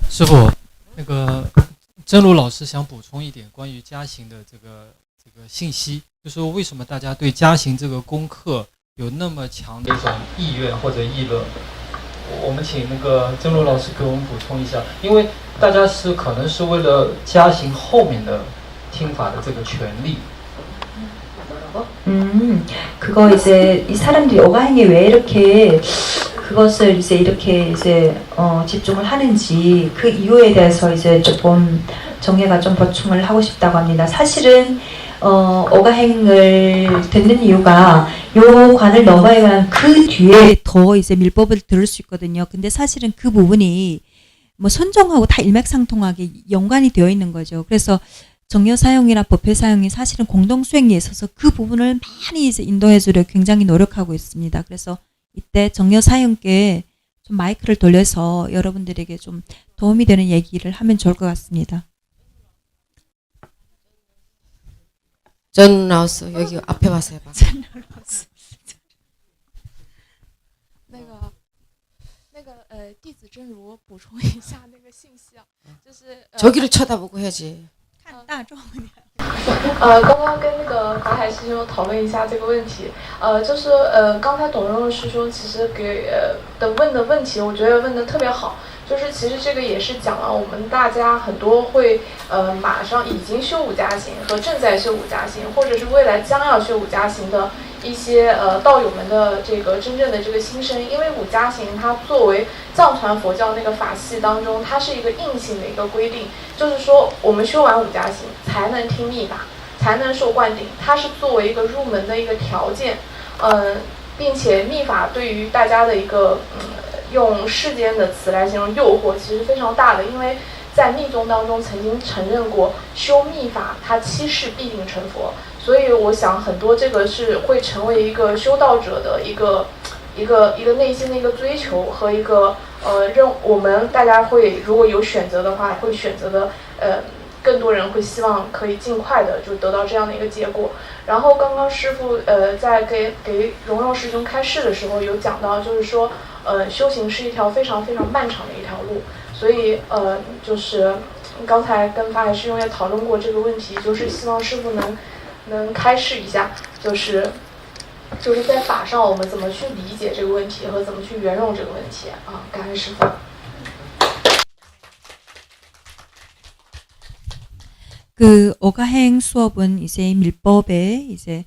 师傅，那个真如老师想补充一点关于加行的这个信息，就是为什么大家对加行这个功课有那么强的一种意愿或者议论？我们请那个真如老师给我们补充一下，因为大家可能是为了加行后面的听法的这个权利。 그거 이제 이 사람들이 어가행에 왜 이렇게 그것을 이제 이렇게 이제 집중을 하는지 그 이유에 대해서 이제 조금 정혜가 좀 보충을 하고 싶다고 합니다. 사실은 어가행을 듣는 이유가 요 관을 넘어야만 그 뒤에 더 이제 밀법을 들을 수 있거든요. 근데 사실은 그 부분이 뭐 선정하고 다 일맥상통하게 연관이 되어 있는 거죠. 그래서 정려 사용이나 법회 사용이 사실은 공동 수행에 있어서 그 부분을 많이 이제 인도해 주려 굉장히 노력하고 있습니다. 그래서 이때 정려 사용께 좀 마이크를 돌려서 여러분들에게 좀 도움이 되는 얘기를 하면 좋을 것 같습니다. 전 라오스 여기 앞에 와서 해봐. 弟子真如补充一下那个信息啊，就是 저기를 쳐다보고 해야지. 看大众。刚刚跟那个法海师兄讨论一下这个问题，就是刚才董荣师兄其实问的问题，我觉得问的特别好，就是其实这个也是讲了我们大家很多会马上已经修五加行和正在修五加行，或者是未来将要修五加行的一些道友们的这个真正的这个心声，因为五加行它作为藏传佛教那个法系当中，它是一个硬性的一个规定，就是说我们修完五加行才能听密法，才能受灌顶，它是作为一个入门的一个条件，并且密法对于大家的一个用世间的词来形容诱惑其实非常大的，因为在密宗当中曾经承认过修密法它七世必定成佛，所以我想很多这个是会成为一个修道者的一个内心的一个追求和一个我们大家会如果有选择的话会选择的更多人会希望可以尽快的就得到这样的一个结果。然后刚刚师父在给荣荣师兄开示的时候有讲到，就是说修行是一条非常非常漫长的一条路，所以就是刚才跟法海师兄也讨论过这个问题，就是希望师父能开示一下，就是在法上我们怎么去理解这个问题和怎么去圆融这个问题啊？感恩师父。 그 어가행 수업은 이제 밀법의 이제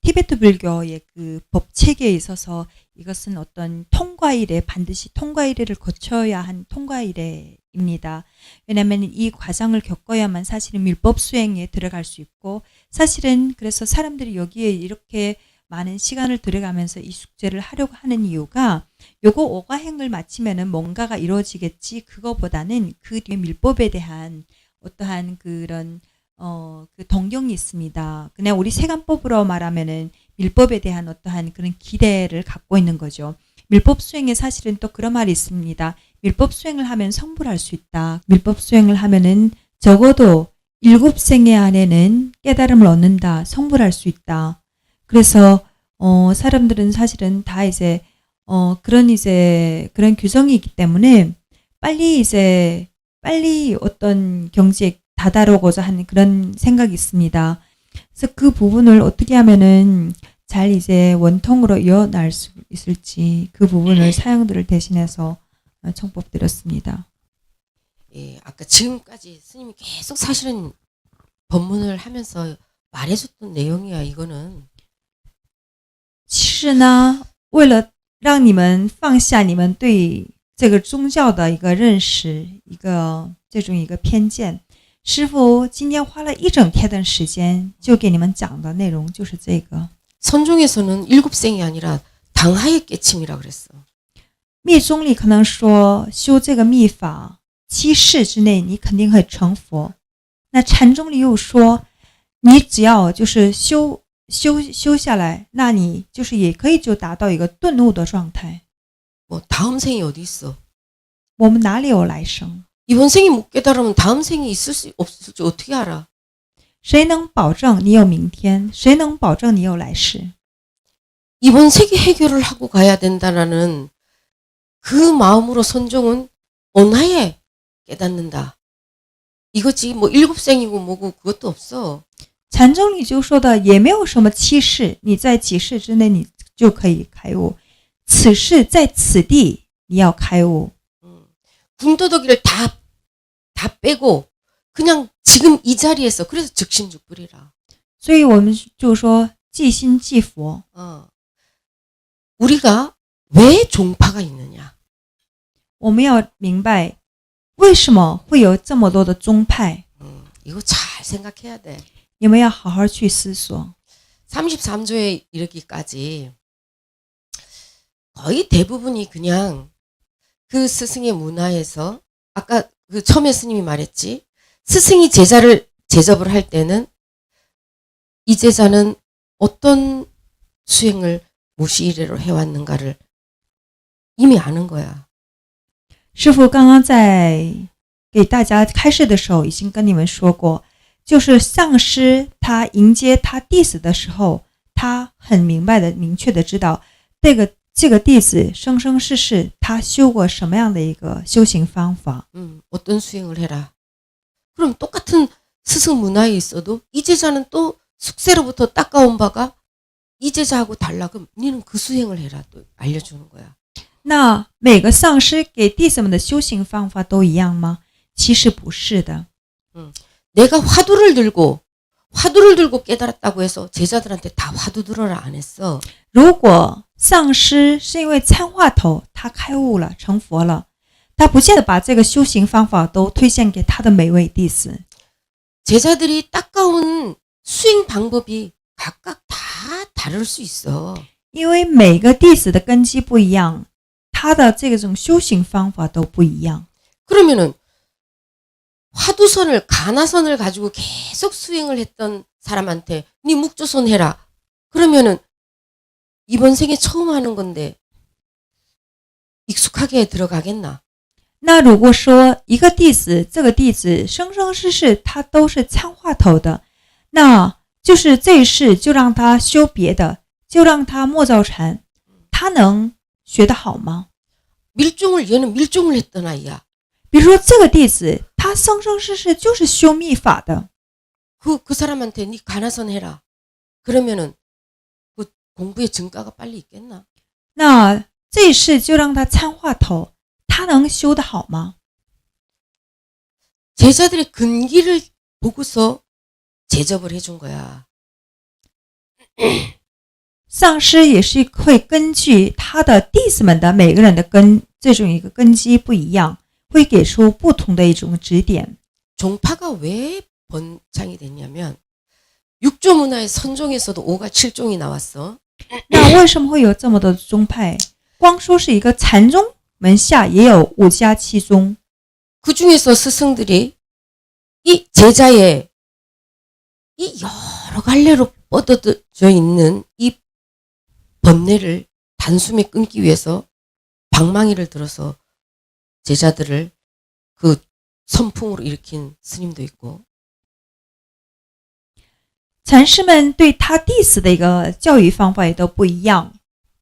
티베트 불교의 그 법 체계에 있어서 이것은 어떤 통과일에 반드시 통과일을 거쳐야 한 통과일에입니다. 왜냐하면 이 과정을 겪어야만 사실은 밀법 수행에 들어갈 수 있고, 사실은 그래서 사람들이 여기에 이렇게 많은 시간을 들어가면서 이 숙제를 하려고 하는 이유가 요거 어가행을 마치면은 뭔가가 이루어지겠지, 그거보다는 그 뒤에 밀법에 대한 어떠한 그런 그 동경이 있습니다. 그냥 우리 세간법으로 말하면은 밀법에 대한 어떠한 그런 기대를 갖고 있는 거죠. 밀법 수행에 사실은 또 그런 말이 있습니다. 밀법 수행을 하면 성불할 수 있다. 밀법 수행을 하면은 적어도 7생애 안에는 깨달음을 얻는다. 성불할 수 있다. 그래서 사람들은 사실은 다 이제 그런 규정이 있기 때문에 빨리 어떤 경지에 다다르고자 하는 그런 생각이 있습니다. 그래서 그 부분을 어떻게 하면은 잘 이제 원통으로 이어날 수 있을지 그 부분을 사형들을 대신해서 청법 드렸습니다. 예, 아까 지금까지 스님이 계속 사실은 법문을 하면서 말해줬던 내용이야. 이거는 其实呢，为了让你们放下你们对这个宗教的一个认识，这种一个偏见，师父今天花了一整天的时间就给你们讲的内容就是这个。 선종에서는 7생이 아니라 당하의 깨침이라 그랬어. 密宗里可能说修这个密法7世之内你肯定会成佛，那禅宗里又说你只要就是修下来，那你就是也可以就达到一个顿悟的状态。 뭐 다음 생이 어디 있어? 我们哪里有来生？ 이번 생이 못 깨달으면 다음 생이 있을지 없을지 어떻게 알아? 谁能保证你有明天？谁能保证你有来世？ 이번 세계 해결을 하고 가야 된다라는 그 마음으로 선종은 온화에 깨닫는다. 이거지 뭐 일곱생이고 뭐고 그것도 없어. 禅宗里就说的也没有什么七世，你在几世之内你就可以开悟，此世在此地你要开悟。 궁도덕이를 다 빼고 그냥 지금 이 자리에서 그래서 즉심즉불이라. 所以我们就说即心即佛。 우리가 왜 종파가 있느냐? 我们要明白为什么会有这么多的宗派， 이거 잘 생각해야 돼. 你们要好好去思索。 33조에 이르기까지 거의 대부분이 그냥 그 스승의 문화에서 아까 그 처음에 스님이 말했지. 스승이 제자를 제접을 할 때는 이 제자는 어떤 수행을 무시이래로 해왔는가를 이미 아는 거야. 师父刚刚在给大家开示的时候已经跟你们说过，就是上师他迎接他弟子的时候，他很明白的明确的知道这个弟子生生世世他修过什么样的一个修行方法。 어떤 수행을 해라. 그럼 똑같은 스승 문화에 있어도 이 제자는 또 숙세로부터 닦아온 바가 이 제자하고 달라. 그럼 니는 그 수행을 해라. 또 알려주는 거야. 那每个上师给弟子们的修行方法都一样吗？其实不是的。 내가 화두를 들고 깨달았다고 해서 제자들한테 다 화두 들어라 안 했어. 如果上师是因为参话头他开悟了成佛了，他不见得把这个修行方法都推荐给他的每位弟子。 제자들이 닦아온 수행 방법이 각각 다 다를 수 있어. 因为每个弟子的根基不一样，他的这种修行方法都不一样。 그러면은 화두선을 가나선을 가지고 계속 수행을 했던 사람한테 네 묵조선 해라. 그러면은 이번 생에 처음 하는 건데 익숙하게 들어가겠나? 那如果说一个弟子，这个弟子生生世世他都是参话头的，那就是这一世就让他修别的，就让他默照禅，他能学得好吗？ 얘는 밀종을 했던 아이야. 比如说这个弟子，他生生世世就是修密法的， 그 사람한테 네 가나선 해라. 그러면은 그 공부의 증가가 빨리 있겠나? 那这一世就让他参话头，他能修得好吗？ 제자들의 근기를 보고서 제접을 해준 거야. 上师也是会根据他的弟子们的每个人的这种一个根基不一样，会给出不同的一种指点。 종파가 왜 번창이 됐냐면 6조 문화의 선종에서도 5가 7종이 나왔어. 那为什么会有这么多的宗派？光说是一个禅宗门下也有5家7宗， 그 중에서 스승들이 이 제자의 이 여러 갈래로 뻗어져 있는 이 번뇌를 단숨에 끊기 위해서 방망이를 들어서 제자들을 그 선풍으로 일으킨 스님도 있고, 禅师们对他弟子的一个教育方法也都不一样。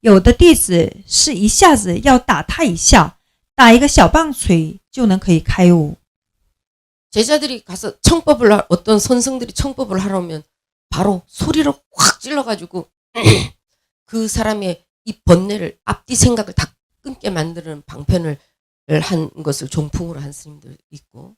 有的弟子是一下子要打他一下，打一个小棒槌就能可以开悟。 제자들이 가서 어떤 선생들이 청법을 하러 오면 바로 소리로 확 찔러가지고 그 사람의 이 번뇌를 앞뒤 생각을 다 끊게 만드는 방편을 한 것을 종풍으로 한 스님도 있고,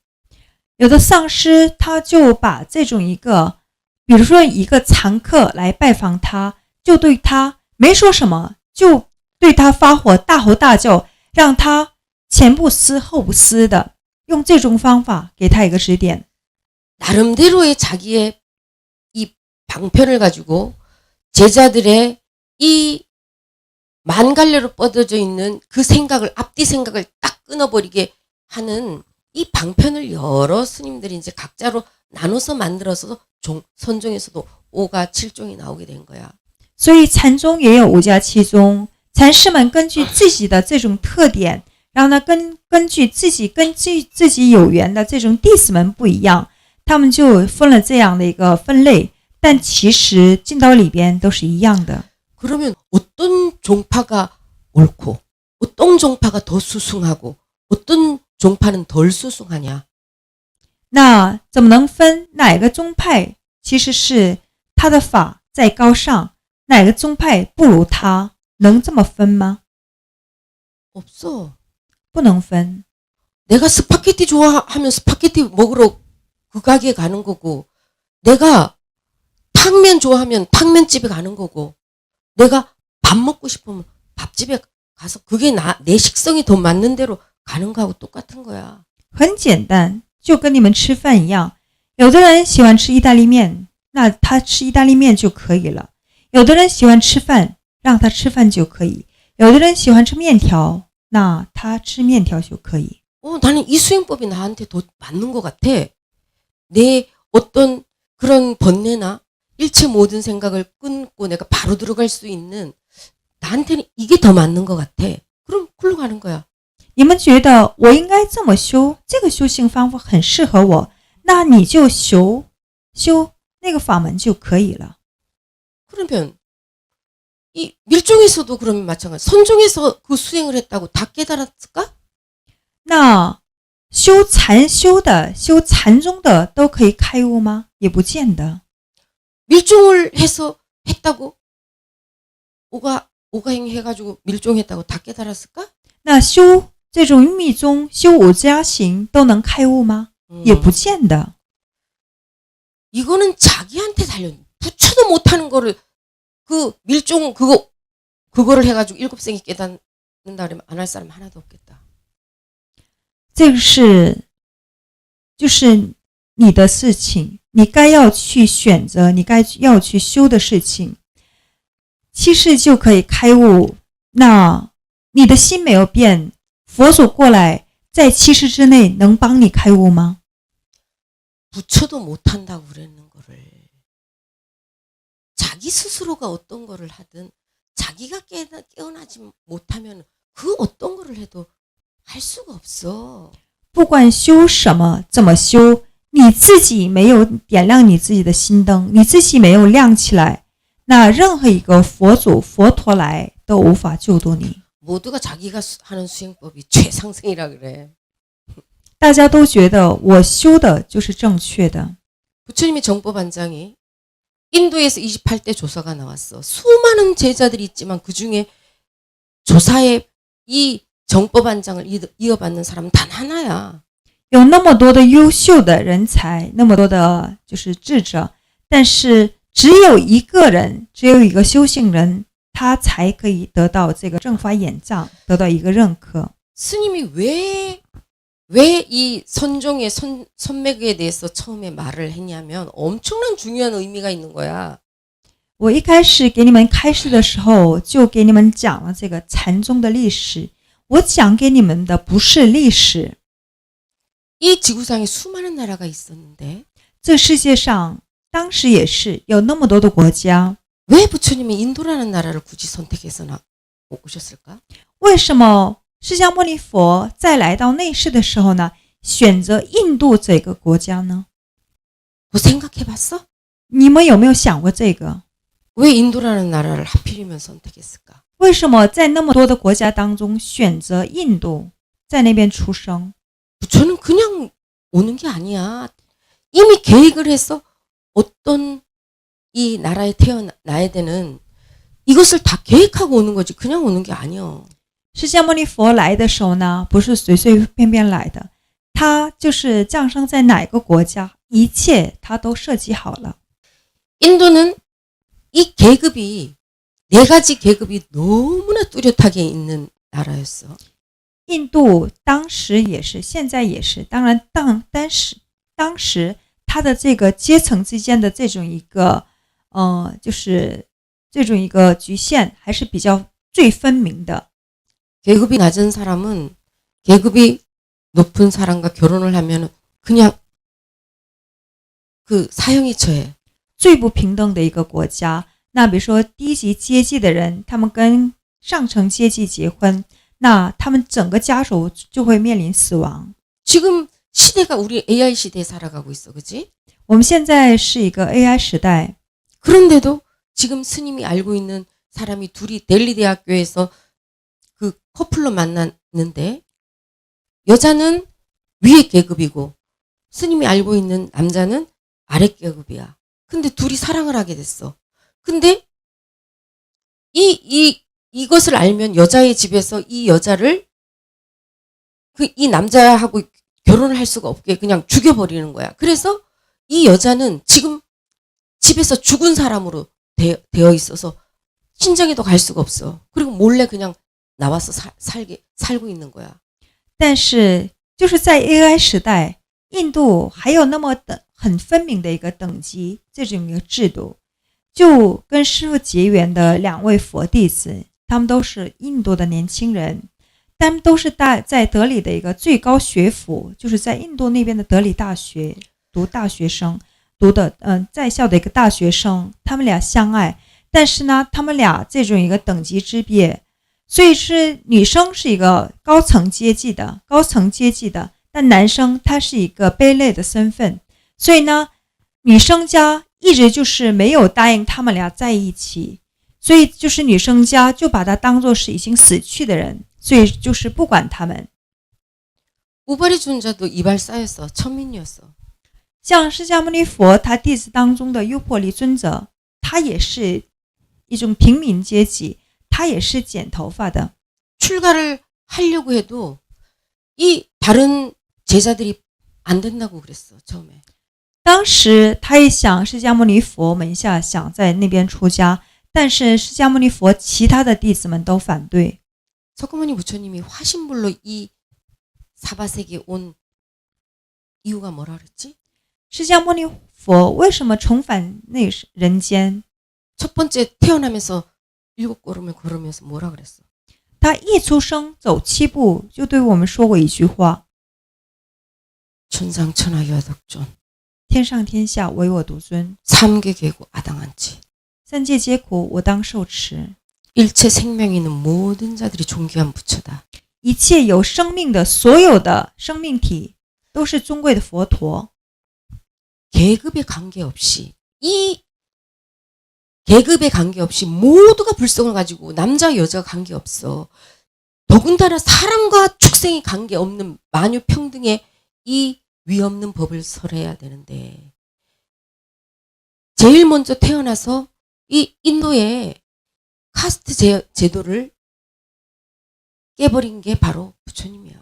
有的上师他就把这种一个，比如说一个常客来拜访他，就对他没说什么，就对他发火，大吼大叫，让他前不思后不思的，用这种方法给他一个指点。 나름대로의 자기의 이 방편을 가지고 제자들의 이 만갈래로 뻗어져 있는 그 생각을, 앞뒤 생각을 딱 끊어버리게 하는 이 방편을 여러 스님들이 이제 각자로 나눠서 만들어서 선종에서도 5가 7종이 나오게 된 거야. 所以禅宗也有5家7宗，禅师们根据自己的这种特点，让他根据自己有缘的这种弟子们不一样，他们就分了这样的一个分类，但其实进到里边都是一样的。 그러면 어떤 종파가 옳고 어떤 종파가 더 수승하고 어떤 종파는 덜 수승하냐? 那怎么能分哪个宗派其实是他的法在高尚，哪个宗派不如他？能这么分吗？ 없어. 不能分。 내가 스파게티 좋아하면 스파게티 먹으러 그 가게에 가는 거고, 내가 탕면 좋아하면 탕면집에 가는 거고, 내가 밥 먹고 싶으면 밥집에 가서 그게 내 식성이 더 맞는 대로 가는 거하고 똑같은 거야. 很简单，就跟你们吃饭一样，有的人喜欢吃意大利面，那他吃意大利面就可以了；有的人喜欢吃饭，让他吃饭就可以；有的人喜欢吃面条，那他吃面条就可以。 나는 이 수행법이 나한테 더 맞는 것 같아. 내 어떤 그런 번뇌나 일체 모든 생각을 끊고 내가 바로 들어갈 수 있는, 나한테는 이게 더 맞는 것 같아. 그럼 글로 가는 거야. 你们觉得我应该这么修，这个修行方法很适合我，那你就修那个法门就可以了。 그러면 이 밀종에서도 그러면 마찬가지. 선종에서 그 수행을 했다고 다 깨달았을까? 那修禅修的、修禅宗的都可以开悟吗？也不见得。 밀종을 해서 했다고 오가행 해가지고 밀종했다고 다 깨달았을까? 那修这种密宗、修五加行都能开悟吗？也不见得。 이거는 자기한테 달려. 부처도 못하는 거를 그 밀종 그거를 해가지고 일곱생이 깨닫는다 그러면 안 할 사람 하나도 없겠다. 这个就是你的事情，你该要去选择，你该要去修的事情。七世就可以开悟，那你的心没有变，佛祖过来在七世之内能帮你开悟吗？ 부처도 못한다고 그랬는 거를 자기 스스로가 어떤 거를 하든 자기가 깨어나지 못하면 그 어떤 거를 해도 할 수가 없어. 不管修什么，怎么修，你自己没有点亮你自己的心灯，你自己没有亮起来，那任何一个佛祖、佛陀来都无法救度你。 모두가 자기가 하는 수행법이 최상승이라 그래. 大家都觉得我修的就是正确的。 부처님의 정법안장이 인도에서 28대 조사가 나왔어. 수많은 제자들이 있지만 그중에 조사의 이 정법안장을 이어받는 사람은 단 하나야. 有那么多的优秀的人才，那么多的就是智者，但是只有一个人，只有一个修行人，他才可以得到这个正法眼藏，得到一个认可。 스님이 왜 이 선종의 선맥에 대해서 처음에 말을 했냐면 엄청난 중요한 의미가 있는 거야. 我一开始给你们开示的时候，就给你们讲了这个禅宗的历史。我讲给你们的不是历史。 이 지구상에 수많은 나라가 있었는데 这世界上当时也是有那么多的国家， 왜 부처님이 인도라는 나라를 굳이 선택해서 오셨을까? 为什么释迦牟尼佛在来到内世的时候呢，选择印度这个国家呢？ 뭐 생각해봤어? 你们有没有想过这个？ 왜 인도라는 나라를 하필이면 선택했을까? 为什么在那么多的国家当中选择印度，在那边出生？ 부처는 그냥 오는 게 아니야. 이미 계획을 해서 어떤 이 나라에 태어나야 되는 이것을 다 계획하고 오는 거지. 그냥 오는 게 아니야. 释迦牟尼佛来的时候呢，不是随随便便来的，他就是降生在哪个国家，一切他都设计好了。 인도는 이 계급이 네 가지 계급이 너무나 뚜렷하게 있는 나라였어. 印度当时也是，现在也是，当然当时他的这个阶层之间的这种一个就是这种一个局限还是比较最分明的。 계급이 낮은 사람은 계급이 높은 사람과 결혼을 하면 그냥 그 사형에 처해. 最不平等的一个国家，那比如说低级阶级的人，他们跟上层阶级结婚，那他们整个家族就会面临死亡。 지금 시대가 우리 AI 시대에 살아가고 있어, 그렇지? 我们现在是一个 AI 时代， 그런데도 지금 스님이 알고 있는 사람이 둘이 델리 대학교에서 그 커플로 만났는데 여자는 위의 계급이고 스님이 알고 있는 남자는 아래 계급이야. 근데 둘이 사랑을 하게 됐어. 근데 이것을 알면 여자의 집에서 이 여자를 이 남자하고 결혼을 할 수가 없게 그냥 죽여버리는 거야. 그래서 이 여자는 지금 집에서 죽은 사람으로 되어 있어서 친정에도 갈 수가 없어. 그리고 몰래 그냥 나와서 살고 있는 거야. 但是就是在 AI 时代，印度还有那么很分明的一个等级，这种一个制度。就跟师父结缘的2位佛弟子，他们都是印度的年轻人，他们都是在德里的一个最高学府，就是在印度那边的德里大学读大学生，读的在校的一个大学生，他们俩相爱，但是呢，他们俩这种一个等级之别，所以是女生是一个高层阶级的，但男生他是一个卑劣的身份，所以呢，女生家一直就是没有答应他们俩在一起，所以就是女生家就把他当作是已经死去的人，所以就是不管他们。 우발이 존자도 이발사였어. 천민이었어. 像释迦牟尼佛他弟子当中的优婆离尊者，他也是一种平民阶级，他也是剪头发的。 출가를 하려고 해도 이 다른 제자들이 안 된다고 그랬어. 처음에. 当时他也想释迦牟尼佛门下想在那边出家，但是释迦牟尼佛其他的弟子们都反对。 석가모니 부처님이 화신불로 이 사바세계에 온 이유가 뭐라 그랬지? 释迦牟尼佛为什么重返那人间？ 첫 번째 태어나면서 7걸음을 걸으면서 뭐라 그랬어? 他一出生走7步就对我们说过一句话： 천상천하여덕존 天上天下唯我独尊， 삼계계고 아당한지 三界皆苦我当受持。 일체 생명이 있는 모든 자들이 존귀한 부처다. 一切有生命的所有的生命体都是尊贵的佛陀。 계급에 관계없이 이 계급에 관계없이 모두가 불성을 가지고 남자 여자가 관계없어. 더군다나 사람과 축생이 관계없는 만유평등의 이 위없는 법을 설해야 되는데 제일 먼저 태어나서 이 인도의 카스트 제도를 깨버린 게 바로 부처님이야.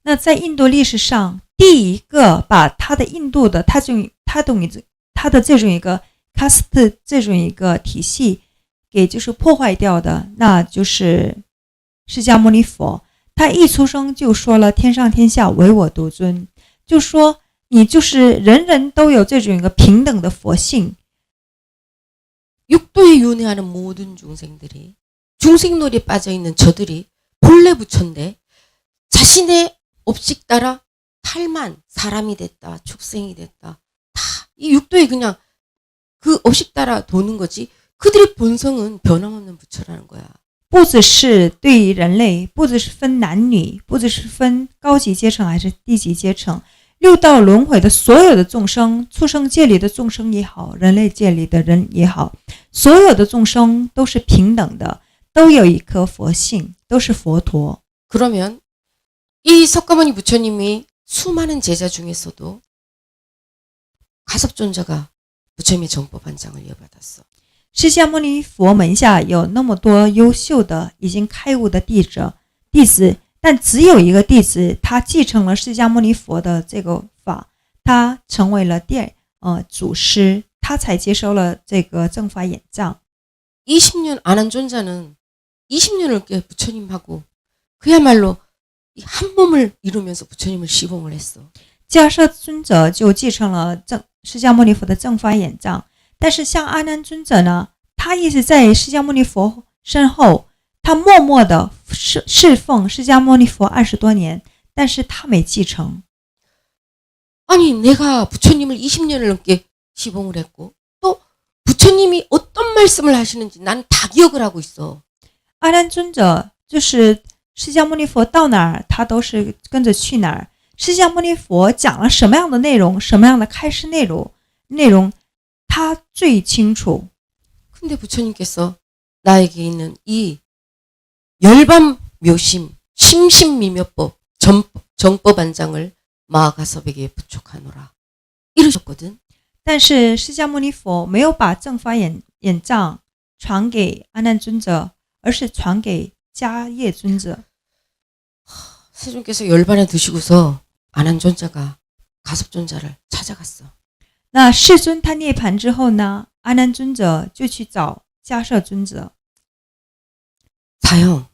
那在印度历史上，第一个把他的印度的他的这种一个 caste 这种一个体系给就是破坏掉的，那就是释迦牟尼佛。他一出生就说了天上天下唯我独尊，就说你就是人人都有这种一个平等的佛性。 육도에 윤회하는 모든 중생들이 중생놀이에 빠져있는 저들이 본래 부처인데 자신의 업식 따라 탈만 사람이 됐다 축생이 됐다 다 이 육도에 그냥 그 업식 따라 도는 거지 그들의 본성은 변함없는 부처라는 거야. 不只是对于人类，不只是分男女，不只是分高级阶层还是低级阶层，六道轮回的所有的众生，畜生界里的众生也好，人类界里的人也好，所有的众生都是平等的，都有一颗佛性，都是佛陀。 그러면 이 석가모니 부처님이 수많은 제자 중에서도 가섭존자가 부처님의 정법한장을 이어받았어. 释迦牟尼佛门下有那么多优秀的已经开悟的弟子，但只有一个弟子，他继承了释迦牟尼佛的这个法，他成为了祖师，他才接收了这个正法眼藏。 20년 아난존자는 20년을 넘게 부처님하고 그야말로 한 몸을 이루면서 부처님을 시봉을 했어. 迦摄尊者就继承了释迦牟尼佛的正法眼藏。 但是像阿难尊者呢，他一直在释迦牟尼佛身后，他默默的侍奉释迦牟尼佛20多年，但是他没继承。 아니 내가 부처님을 20년을 넘게 시봉을 했고 또 부처님이 어떤 말씀을 하시는지 나는 다 기억을 하고 있어. 阿难尊者就是释迦牟尼佛到哪儿，他都是跟着去哪儿。释迦牟尼佛讲了什么样的内容，什么样的开示内容，他最清楚。 근데 부처님께서 나에게 있는 이 열반 묘심 심심미묘법 정법 안장을 마가섭에게 부족하노라. 이러셨거든. 但是释迦牟尼佛没有把正法眼藏传给阿难尊者，而是传给迦叶尊者。 세존께서 열반에 드시고서 아난존자가 가섭존자를 찾아갔어. 那世尊他涅盘之后呢，阿难尊者就去找迦摄尊者。 사형,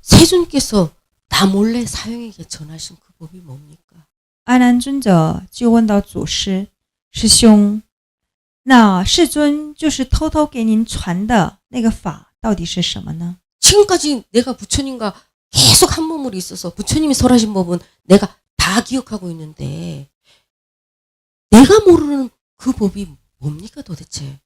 세존께서 나 몰래 사형에게 전하신 그 법이 뭡니까? 阿难尊者就问到祖师：“师兄，那世尊就是偷偷给您传的那个法到底是什么呢？ 지금까지 내가 부처님과 계속 한 몸으로 있어서 부처님이 설하신 법은 내가 다 기억하고 있는데 내가 모르는 그 법이 뭡니까 도대체?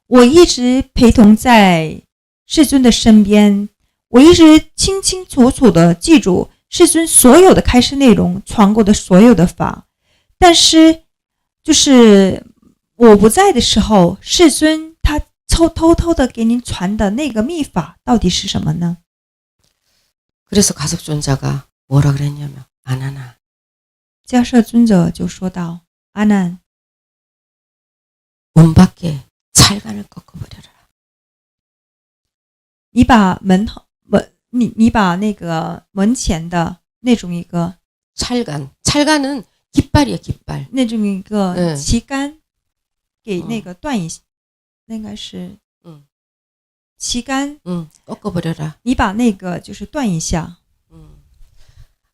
我一直陪同在世尊的身边，我一直清清楚楚的记住世尊所有的开示内容，传过的所有的法。但是，就是我不在的时候，世尊他偷偷的给您传的那个秘法到底是什么呢？” 그래서 가섭존자가 뭐라 그랬냐면 아나나. 迦摄尊者就说道：“阿难， 문 밖에 찰간을 꺾어버려라. 你把你把那个门前的那种一个 찰간은 깃발이야 깃발. 那种一个旗杆给那个断一下，那个是旗杆， 꺾어버려라. 你把那个就是断一下。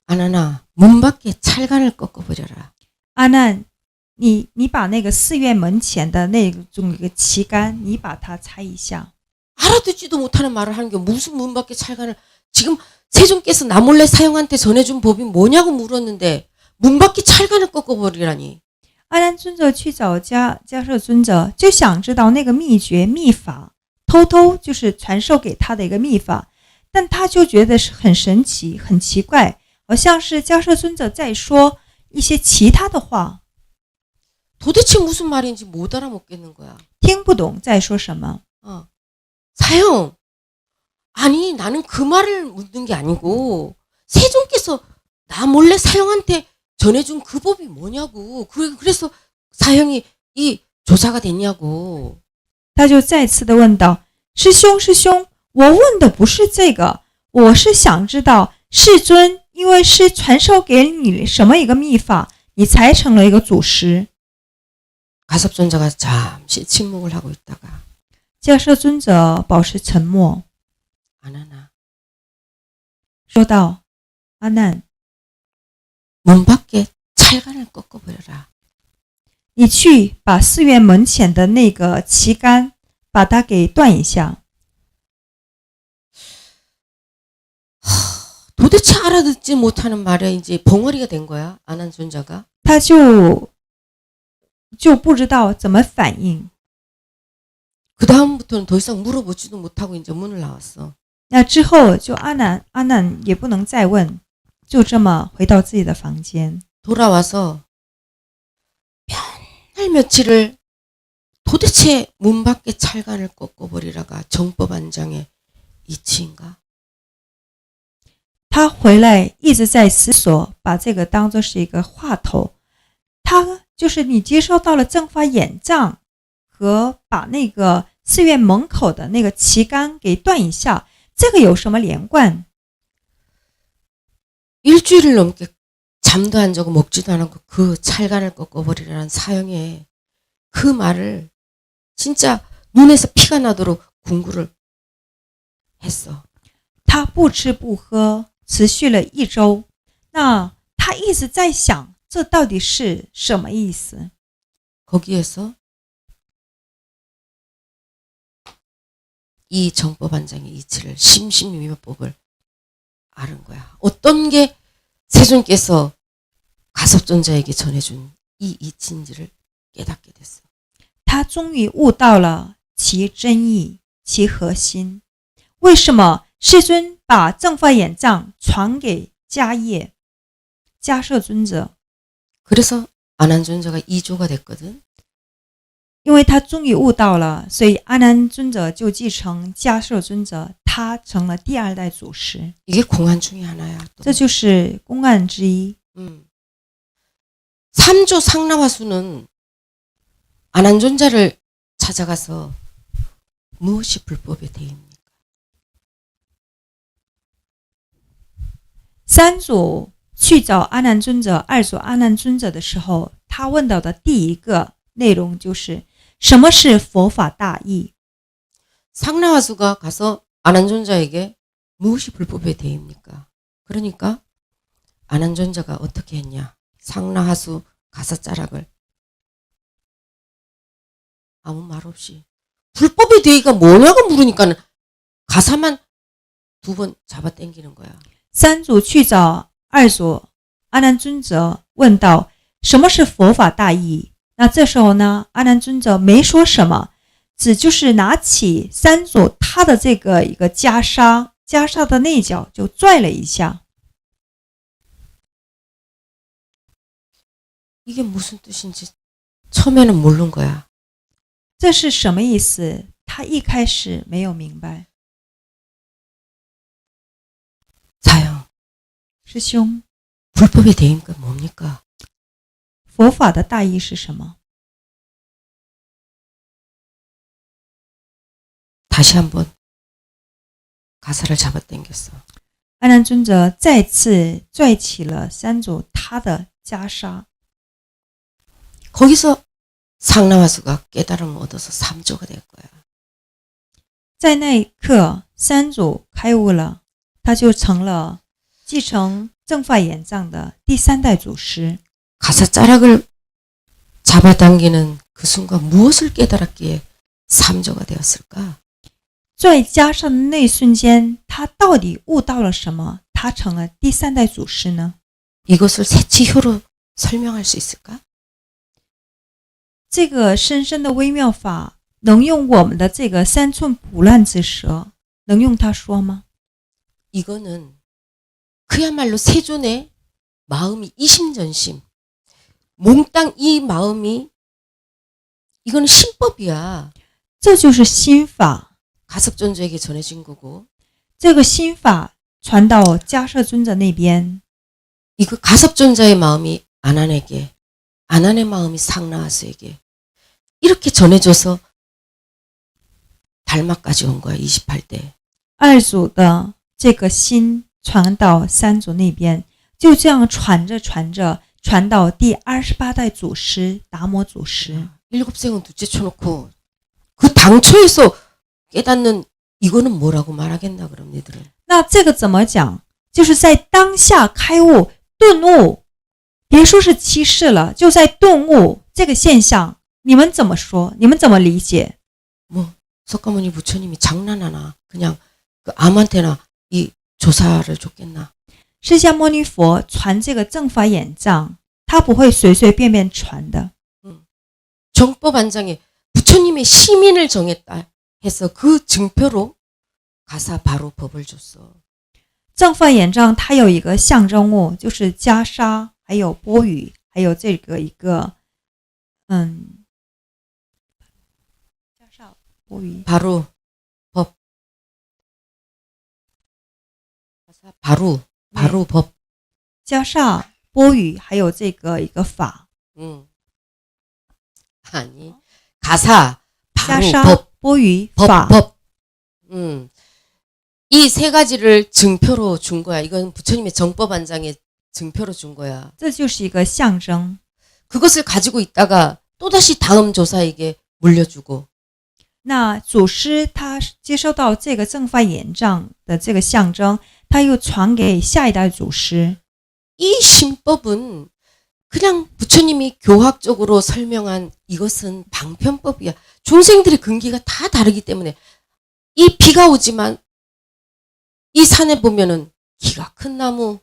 아나나 문 밖에 찰간을 꺾어버려라. 阿难，你把那个寺院门前的那种一个旗杆，你把它拆一下。 알아듣지도 못하는 말을 하는 게 무슨 문 밖에 찰간을. 지금 세존께서 나 몰래 사형한테 전해준 법이 뭐냐고 물었는데 문 밖에 찰간을 꺾어버리라니. 阿难尊者去找迦摄尊者，就想知道那个秘诀秘法，偷偷就是传授给他的一个秘法，但他就觉得是很神奇、很奇怪，好像是迦摄尊者在说一些其他的话， 도대체 무슨 말인지 못 알아먹겠는 거야. 听不懂在说什么。 사형, 아니 나는 그 말을 묻는 게 아니고 세존께서 나 몰래 사형한테 전해준 그 법이 뭐냐고. 그래서 사형이 이 조사가 됐냐고. 他就再次的问道：“师兄，师兄，我问的不是这个，我是想知道世尊因为是传授给你什么一个秘法，你才成了一个祖师。” 가섭존자가 잠시 침묵을 하고 있다가 迦摄尊者保持沉默， 아나나 说道：“阿难， 문 밖에 찰간을 꺾어버려라. 你去把寺院门前的那个旗杆，把它给断一下。” 도대체 알아듣지 못하는 말에 이제 벙어리가 된 거야. 아난존자가. 他就不知道怎么反应。 그 다음부터는 더 이상 물어보지도 못하고 이제 문을 나왔어. 那之后就阿难也不能再问，就这么回到自己的房间。 돌아와서 몇날 며칠을 도대체 문 밖에 찰간을 꺾어버리라가 정법안장의 이치인가? 他回来一直在思索，把这个当作是一个话头。他就是你接收到了正法眼藏和把那个寺院门口的那个旗杆给断一下，这个有什么连贯？ 일주일을 넘게 잠도 안 자고 먹지도 않고 그 찰간을 꺾어버리라는 사형에 그 말을 진짜 눈에서 피가 나도록 궁구를 했어. 他不吃不喝，持续了1周。那他一直在想，这到底是什么意思？ 거기에서 이 정법안장의 이치를 심심미묘법을 아는 거야. 어떤 게 세존께서 가섭존자에게 전해준 이 이치인지를 깨닫게 됐어. 他终于悟到了其真意、其核心。为什么世尊把正法眼藏传给迦摄尊者？ 그래서 아난존자가 2조가 됐거든. 因为他终于悟到了，所以阿难尊者就继承迦摄尊者，他成了第2代祖师。 이게 공안 중에 하나야. 또. 这就是公案之一。 삼조 상나화수는 안한존자를 찾아가서 무엇이 불법의 대입니까? 三祖去找阿难尊者、二祖阿难尊者的时候，他问到的第一个内容就是什么是佛法大义。 상나화수가 가서 안한존자에게 무엇이 불법의 대입니까? 그러니까 안한존자가 어떻게 했냐? 상나화수 가사자락을 아무 말 없이 불법의 대의가 뭐냐고 물으니까 가사만 2번 잡아당기는 거야. 三祖去找二祖阿难尊者，问道什么是佛法大义。那这时候呢，阿难尊者没说什么，只就是拿起三祖他的这个一个袈裟的内角就拽了一下。 이게 무슨 뜻인지 처음에는 모르는 거야. 这是什么意思？他一开始没有明白。 사형, 师兄， 불법의 대의가 뭡니까? 佛法的大义是什么？ 다시 한번 가사를 잡아당겼어. 阿难尊者再次拽起了三祖他的袈裟。 거기서 상나화수가 깨달음을 얻어서 3조가 된 거야. 在那一刻，三祖开悟了，他就成了继承正法眼藏的第3代祖师。 가사자락을 잡아당기는 그 순간 무엇을 깨달았기에 3조가 되었을까? 拽袈裟的那一瞬间，他到底悟到了什么？他成了第3代祖师呢？ 이것을 세치효로 설명할 수 있을까? 这个深深的微妙法，能用我们的这个3寸不烂之舌，能用它说吗？ 이거는 그야말로 세존의 마음이 이심전심, 몽땅 이 마음이 이거는 신법이야. 这就是心法， 가섭존자에게 전해진 거고 这个心法传到迦摄尊者那边， 이거 가섭존자의 마음이 아난에게, 아난의 마음이 상나화수에게 이렇게 전해줘서 달마까지 온 거야. 28대. 二祖的这个心传到三祖那边，就这样传着传着，传到第28代祖师达摩祖师。 일곱생은 둘째 쳐놓고 그 당초에서 깨닫는 이거는 뭐라고 말하겠나 그럼 니들은. 那这个怎么讲？就是在当下开悟顿悟，别说是七世了，就在顿悟这个现象，你们怎么说？你们怎么理解？ 뭐 석가모니 부처님이 장난하나 그냥 그 아무한테나 이 조사를 줬겠나. 释迦牟尼佛传这个正法眼藏，他不会随随便便传的。 정법안장에 부처님의 시민을 정했다 해서 그 증표로 가사 바로 법을 줬어. 正法眼藏它有一个象征物，就是袈裟，还有钵盂，还有这个一个袈裟钵盂。 바로 법. 가사 바로 법. 袈裟钵盂还有这个一个法。 아니 가사 袈 바로 裟 법. 钵盂法。 법. 이 세 가지를 증표로 준 거야. 이건 부처님의 정법안장에 증표로 준 거야. 这就是一个象征。 그것을 가지고 있다가 또다시 다음 조사에게 물려주고. 那祖师他接收到这个正法眼藏的这个象征，他又传给下一代祖师。 이 신법은 그냥 부처님이 교학적으로 설명한 이것은 방편법이야. 중생들의 근기가 다 다르기 때문에 이 비가 오지만 이 산에 보면은 키가 큰 나무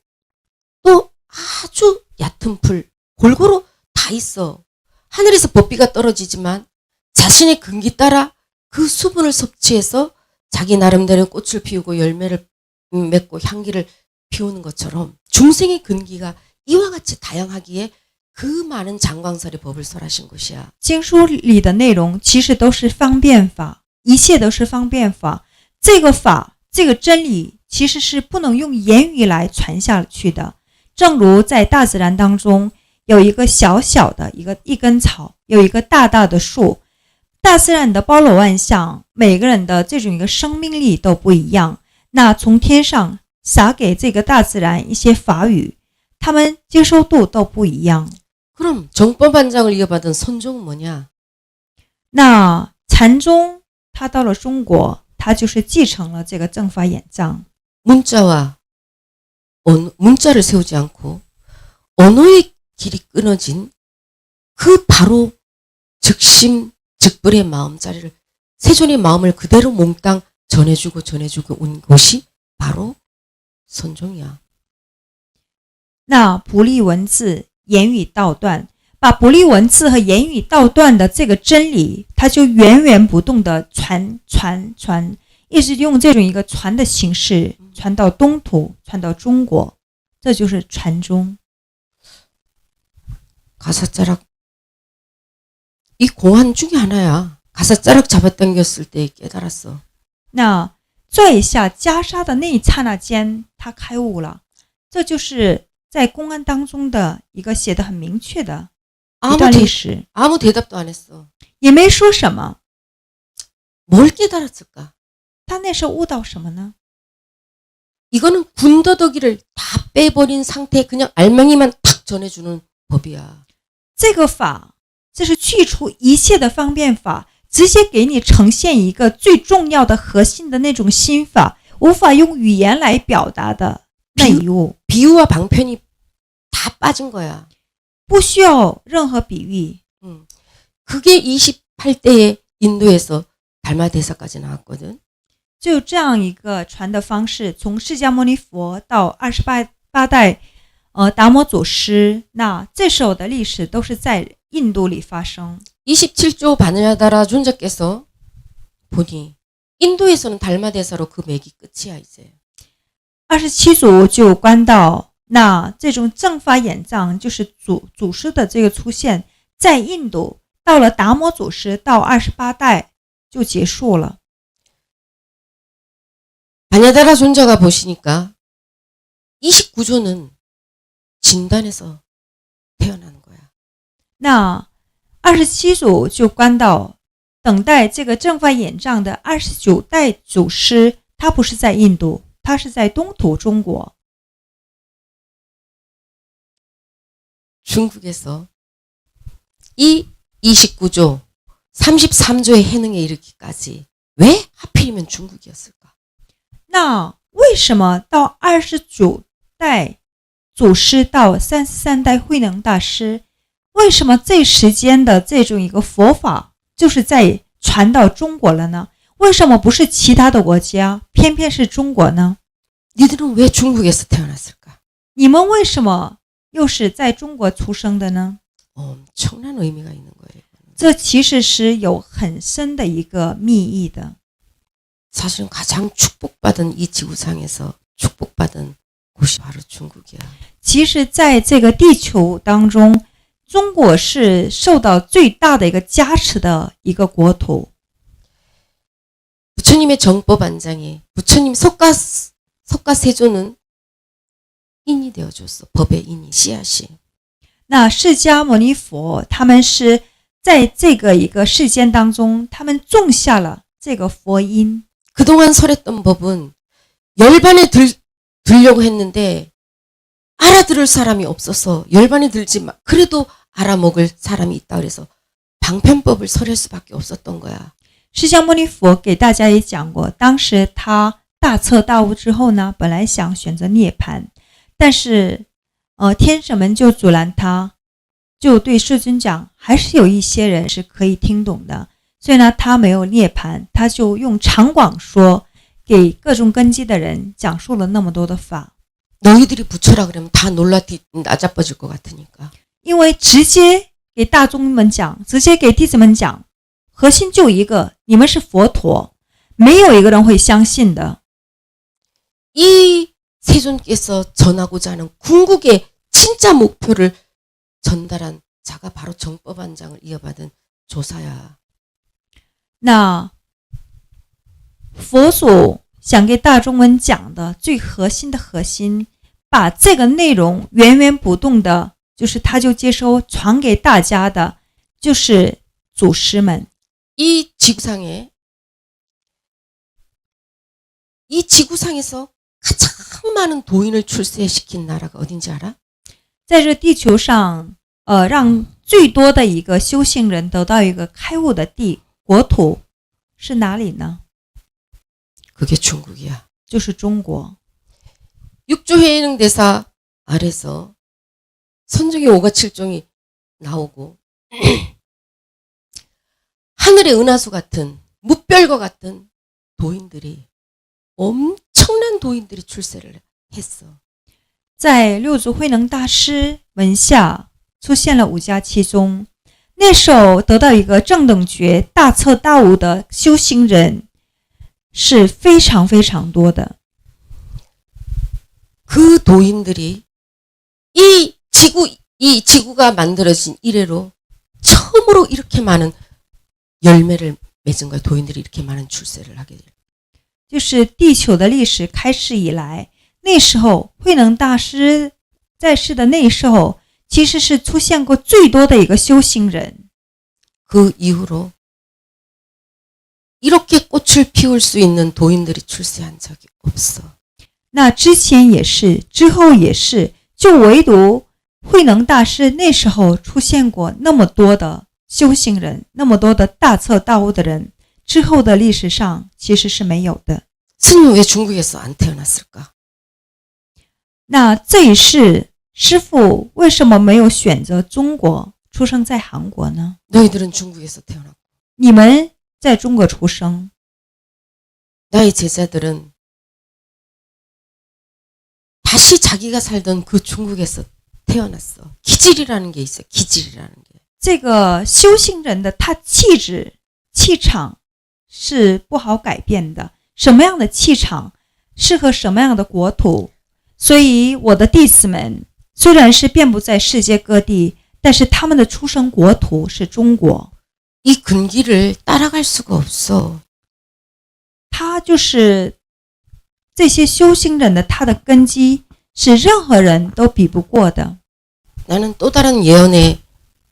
또 아주 얕은 풀 골고루 다 있어. 하늘에서 법비가 떨어지지만 자신의 근기 따라 그 수분을 섭취해서 자기 나름대로 꽃을 피우고 열매를 맺고 향기를 피우는 것처럼 중생의 근기가 이와 같이 다양하기에 그 많은 장광설의 법을 설하신 것이야. 经书里的内容其实都是方便法，一切都是方便法。这个法，这个真理其实是不能用言语来传下去的，正如在大自然当中有一个小小的一根草，有一个大大的树，大自然的包罗万象，每个人的这种一个生命力都不一样。那从天上撒给这个大自然一些法语，他们接受度都不一样。 그럼 정법반장을 이어받은 선종은 뭐냐? 那禅宗他到了中国，他就是继承了这个正法眼藏。 문자를 세우지 않고 언어의 길이 끊어진 그 바로 즉심 즉불의 마음자리를 세존의 마음을 그대로 몽땅 전해주고 온 것이 바로 선종이야. 那不立文字，言语道断，把不立文字和言语道断的这个真理，它就源源不动的传，一直用这种一个传的形式传到东土，传到中国，这就是传宗。 가사자락 이 공안 중에 하나야. 가사자락 잡아당겼을 때 깨달았어. 那拽下袈裟的那一刹那间，他开悟了。这就是在公案当中的一个写得很明确的一段历史。 아무 대답도 안 했어. 也没说什么。 뭘 깨달았을까? 他那时候悟到什么呢？ 이거는 군더더기를 다 빼버린 상태에 그냥 알맹이만 탁 전해주는 법이야. 这个法，这是去除一切的方便法，直接给你呈现一个最重要的核心的那种心法，无法用语言来表达的那一物。 비유와 방편이 다 빠진 거야. 不需要任何比喻。 그게 28대에 인도에서 달마 대사까지 나왔거든. 就这样一个传的方式，从释迦牟尼佛到28代达摩祖师，那这时候的历史都是在印度里发生。 27조 바냐다라 존자께서 보니 인도에서는 달마 대사로 그 맥이 끝이야 이제. 27祖就观到，那这种正法眼藏就是祖师的这个出现，在印度到了达摩祖师到28代就结束了。 바냐다라 존자가 보시니까 29조는 진단에서 태어나는 거야. 那27祖就观到，等待这个正法眼藏的29代祖师，他不是在印度，他是在东土中国。 중국에서 이 29조, 33조의 해능에 이르기까지 왜 하필이면 중국이었을까? 那为什么到29代祖师到33代慧能大师，为什么这时间的这种一个佛法就是在传到中国了呢？为什么不是其他的国家，偏偏是中国呢？ 니들은 왜 중국에서 태어났을까? 你们为什么又是在中国出生的呢？ 엄청난 의미가 있는 거예요. 这其实是有很深的一个密意的。 사실은 가장 축복받은 이 지구상에서 축복받은 곳이 바로 중국이야. 其实在这个地球当中，中国是受到最大的一个加持的一个国土。 부처님의 정법안장에 부처님 석가세조는 인이 되어줬어. 법의 인이 씨앗이. 那释迦牟尼佛他们是在这个一个世间当中，他们种下了这个佛因。 그동안 설했던 법은 열반에 들려고 했는데 알아들을 사람이 없어서 열반에 들지 마. 그래도 알아먹을 사람이 있다 그래서 방편법을 설할 수밖에 없었던 거야. 释迦牟尼佛给大家也讲过，当时他大彻大悟之后呢，本来想选择涅槃，但是天神们就阻拦他，就对世尊讲，还是有一些人是可以听懂的。 所以呢，他没有涅槃，他就用长广说，给各种根基的人讲述了那么多的法。 너희들이 부처라 그러면 다 놀라 나자빠질 것 같으니까. 因为直接给大众们讲，直接给弟子们讲，核心就一个，你们是佛陀，没有一个人会相信的。 이 세존께서 전하고자 하는 궁극의 진짜 목표를 전달한 자가 바로 정법안장을 이어받은 조사야. 那佛祖想给大众们讲的最核心的核心，把这个内容源源不断的，就是他就接收传给大家的，就是祖师们。 이 지구상에서 가장 많은 도인을 출세시킨 나라가 어딘지 알아? 在这地球上，让最多的一个修行人得到一个开悟的国土是哪里呢？ 그게 중국이야. 就是中国。 육조해능 대사 아래서 선정의 오가칠종이 나오고 하늘의 은하수 같은 무별과 같은 도인들이 엄청난 도인들이 출세를 했어. 在六祖慧能大师门下出现了五家七宗，那时候得到一个正等觉大彻大悟的修行人是非常非常多的。 그 도인들이 이 지구가 만들어진 이래로 처음으로 이렇게 많은 열매를 맺은 거야. 도인들이 이렇게 많은 출세를 하게 돼. 就是地球的历史开始以来，那时候慧能大师在世的那时候，其实是出现过最多的一个修行人。 그 이후로 이렇게 꽃을 피울 수 있는 도인들이 출세한 적이 없어. 那之前也是，之后也是，就唯独慧能大师那时候出现过那么多的修行人，那么多的大彻大悟的人，之后的历史上其实是没有的。 스님 왜 중국에서 안 태어났을까? 那这一世师父为什么没有选择中国，出生在韩国呢？ 너희들은 중국에서 태어났고 你们在中国出生， 나의 제자들은 다시 자기가 살던 그 중국에서 태어났어. 기질이라는 게 있어. 기질이라는 게. 这个修行人的他气质气场是不好改变的，什么样的气场适合什么样的国土。所以我的弟子们虽然是遍布在世界各地，但是他们的出生国土是中国。 이 근기를 따라갈 수가 없어. 他就是这些修行人的他的根基是任何人都比不过的。 나는 또 다른 예언에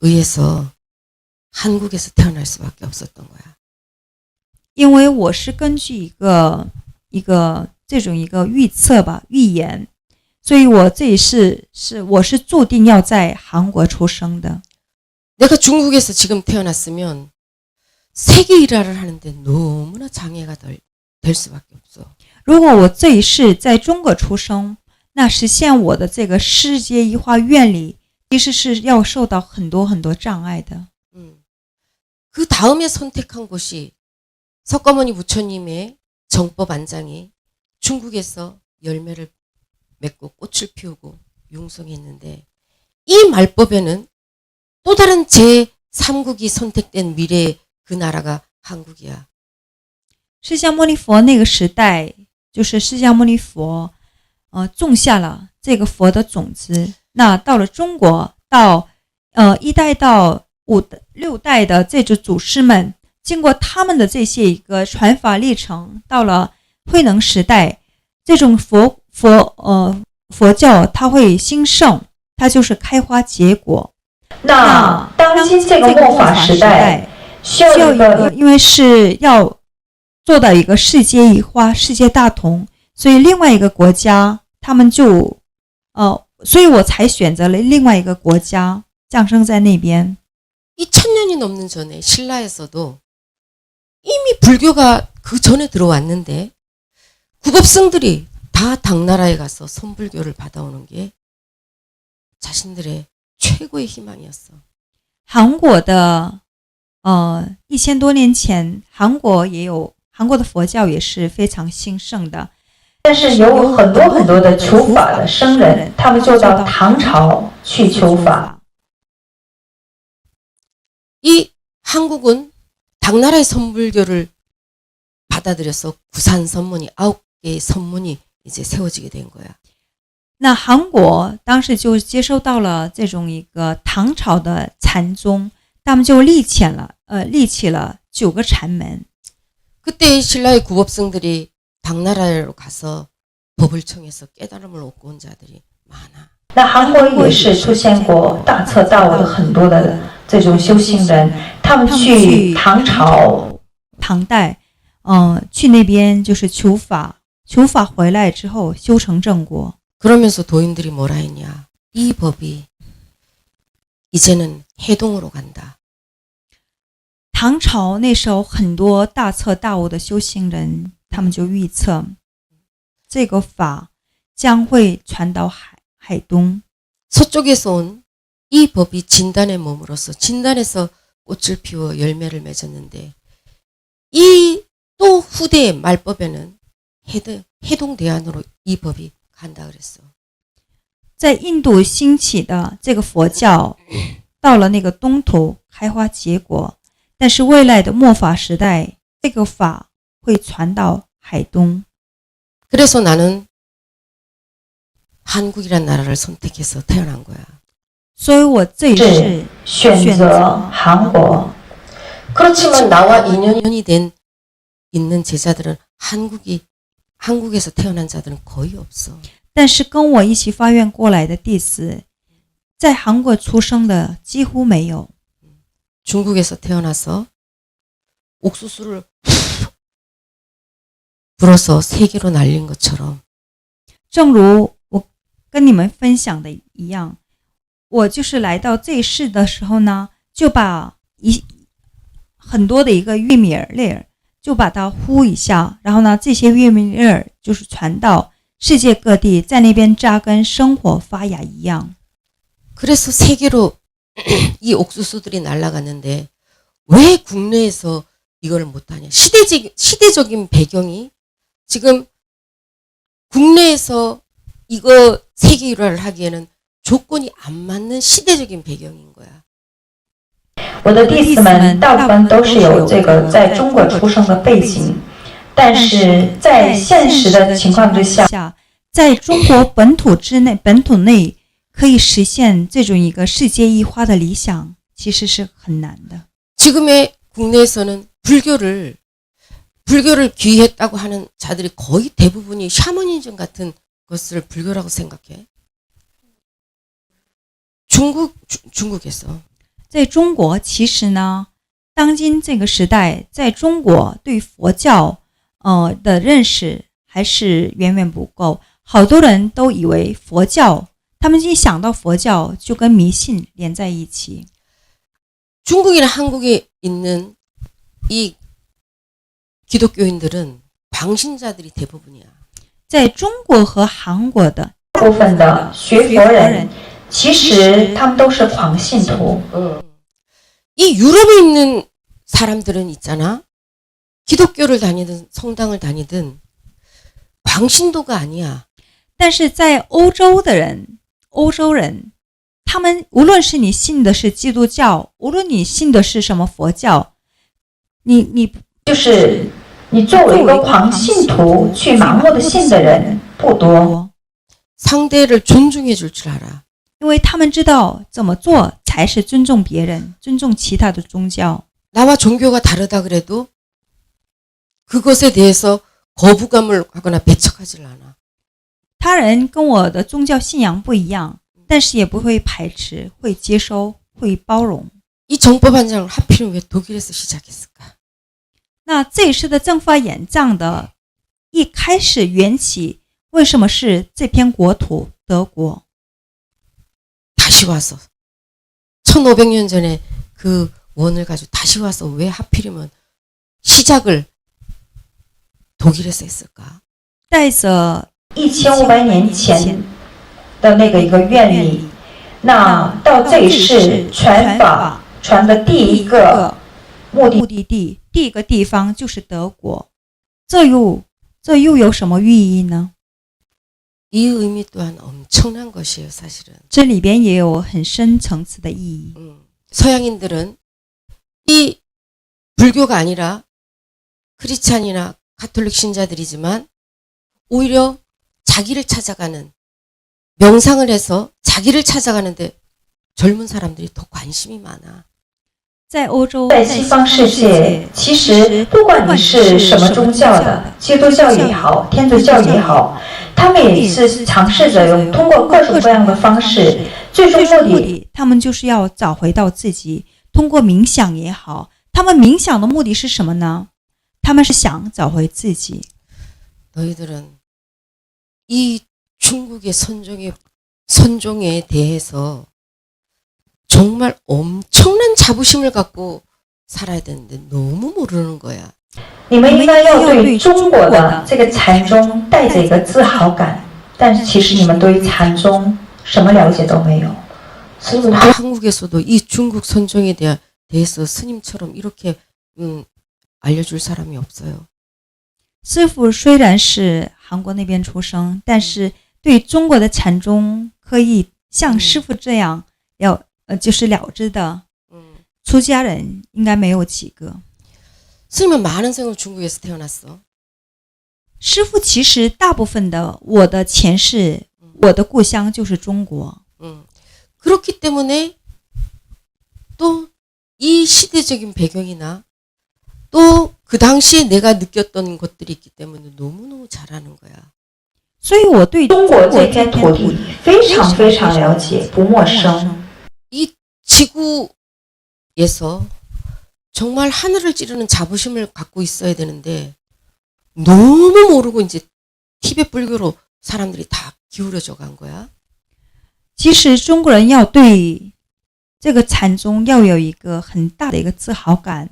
의해서 한국에서 태어날 수밖에 없었던 거야. 因为我是根据一个这种一个预测吧，预言，所以我这一世我是注定要在韩国出生的。 내가 중국에서 지금 태어났으면 세계 일화를 하는데 너무나 장애가 될 수밖에 없어. 如果我这一世在中国出生，那实现我的这个世界一化愿力，其实是要受到很多很多障碍的。 그 다음에 선택한 곳이 석가모니 부처님의 정법 안장이 중국에서 열매를 맺고 꽃을 피우고 융성했는데 이 말법에는 또 다른 제3국이 선택된 미래의 그 나라가 한국이야. 释迦牟尼佛那个时代，就是释迦牟尼佛种下了这个佛的种子。那到了中国，到1代到6代的这种祖师们，经过他们的这些一个传法历程，到了慧能时代，这种佛教它会兴盛，它就是开花结果。那当今这个末法时代需要一个，因为是要做到一个世界一化、世界大同，所以另外一个国家他们就所以我才选择了另外一个国家降生在那边。 2000년이 넘는 전에 신라에서도 이미 불교가 그 전에 들어왔는데 국업성들이 다 당나라에 가서 선불교를 받아오는 게 자신들의 최고의 희망이었어. 韩国的1000多年前，韩国的佛教也是非常兴盛的。 但是有很多的求法的僧人，他们就到唐朝去求法。 이 한국은 당나라의 선불교를 받아들여서 구산 선문이 9개의 선문이 이제 세워지게 된 거야. 那韩国当时就接收到了这种一个唐朝的禅宗，他们就立起了9个禅门。 그때 신라의 구법성들이 당나라로 가서 법을 청해서 깨달음을 얻고 온 자들이 많아. 那韩国也是出现过大彻大悟的很多的这种修行人，他们去唐朝、唐代，去那边就是求法，求法回来之后修成正果。 그러면서 도인들이 뭐라 했냐. 이 법이 이제는 해동으로 간다. 唐朝那时候很多大彻大悟的修行人，他们就预测这个法将会传到海东。 서쪽에서 온 이 법이 진단에 머물어서 진단에서 꽃을 피워 열매를 맺었는데 이 또 후대의 말법에는 해동 대안으로 이 법이 간다 그랬어. 在印度兴起的这个佛教，到了那个东头开花结果，但是未来的末法时代，这个法会传到海东。 그래서 나는 한국이란 나라를 선택해서 태어난 거야. 所以我这一是世选择韩国。 그렇지만 나와 인연이 된 있는 제자들은 한국에서 태어난 자들은 거의 없어. 但是跟我一起发愿过来的弟子，在韩国出生的几乎没有。 중국에서 태어나서 옥수수를 불어서 세계로 날린 것처럼 正如我跟你们分享的一样，我就是来到这一世的时候呢，就把很多的一个玉米粒儿，就把它呼一下，然后呢，这些玉米粒儿就是传到世界各地，在那边扎根生活发芽一样。 그래서 세계로 이 옥수수들이 날아갔는데 왜 국내에서 이걸 못하냐. 시대적인 배경이 지금 국내에서 이거 세계 일화를 하기에는 조건이 안 맞는 시대적인 배경인 거야. 我的弟子们大部分都是有这个在中国出生的背景，但是在现实的情况之下，在中国本土内可以实现这种一个世界一化的理想，其实是很难的。 지금의 국내에서는 불교를 귀했다고 하는 자들이 거의 대부분이 샤머니즘 같은 것을 불교라고 생각해. 중국에서 在中国，其实呢，当今这个时代，在中国对佛教的认识还是远远不够。好多人都以为佛教，他们一想到佛教就跟迷信连在一起。 중국이나 한국에 있는 이 기독교인들은 광신자들이 대부분이야. 在中国和韩国的大部分的学佛人其实他们都是狂信徒。 이 유럽에 있는 사람들은 있잖아. 기독교를 다니든 성당을 다니든 광신도가 아니야. 但是在欧洲人，他们无论是你信的是基督教，无论你信的是什么佛教，你就是你作为一个狂信徒去盲目的信的人不多。 상대를 존중해 줄 줄 알아. 因为他们知道怎么做才是尊重别人，尊重其他的宗教。 나와 종교가 다르다 그래도 그것에 대해서 거부감을 하거나 배척하질 않아. 他人跟我的宗教信仰不一样，但是也不会排斥，会接收，会包容。 이 정법 한 장을 하필이면 왜 독일에서 시작했을까? 那这一世的正法眼藏的一开始缘起，为什么是这片国土德国？ 다시 와서 1500년 전에 그 원을 가지고 다시 와서 왜 하필이면 시작을 독일에서 했을까? 带着1500年前的那个一个愿力，那到这一世传法传的第一个目的地，第一个地方就是德国，这又有什么寓意呢？ 이 의미 또한 엄청난 것이에요, 사실은. 这里边也有很深层次的意义。 서양인들은 이 불교가 아니라 크리스찬이나 가톨릭 신자들이지만 오히려 자기를 찾아가는 명상을 해서 자기를 찾아가는데 젊은 사람들이 더 관심이 많아. 在欧洲，在西方世界，其实不管你是什么宗教的，基督教也好，天主教也好，他们也是尝试着用通过各种各样的方式，最终目的，他们就是要找回到自己。通过冥想也好，他们冥想的目的是什么呢？他们是想找回自己。 너희들은 이 중국의 선종에 대해서 정말 엄청난 자부심을 갖고 살아야 되는데 너무 모르는 거야. 你们应该要对中国的这个禅宗带着一个自豪感，但是其实你们对于禅宗什么了解都没有。 스님은 한국에서도 이 중국 선종에 대해서 스님처럼 이렇게 알려줄 사람이 없어요. 师父虽然是韩国那边出生，但是对中国的禅宗可以像师父这样就是了知的出家人应该没有几个。 스님은 많은 생을 중국에서 태어났어. 师父其实大部分的我的前世，我的故乡就是中国。 그렇기 때문에 또 이 시대적인 배경이나 또 그 당시에 내가 느꼈던 것들이 있기 때문에 너무너무 잘하는 거야. 所以我对中国这片土地非常非常了解，不陌生。 이 지구에서 정말 하늘을 찌르는 자부심을 갖고 있어야 되는데 너무 모르고 이제 티베트 불교로 사람들이 다 기울어져 간 거야. 其实中国人要对这个禅宗要有一个很大的一个自豪感，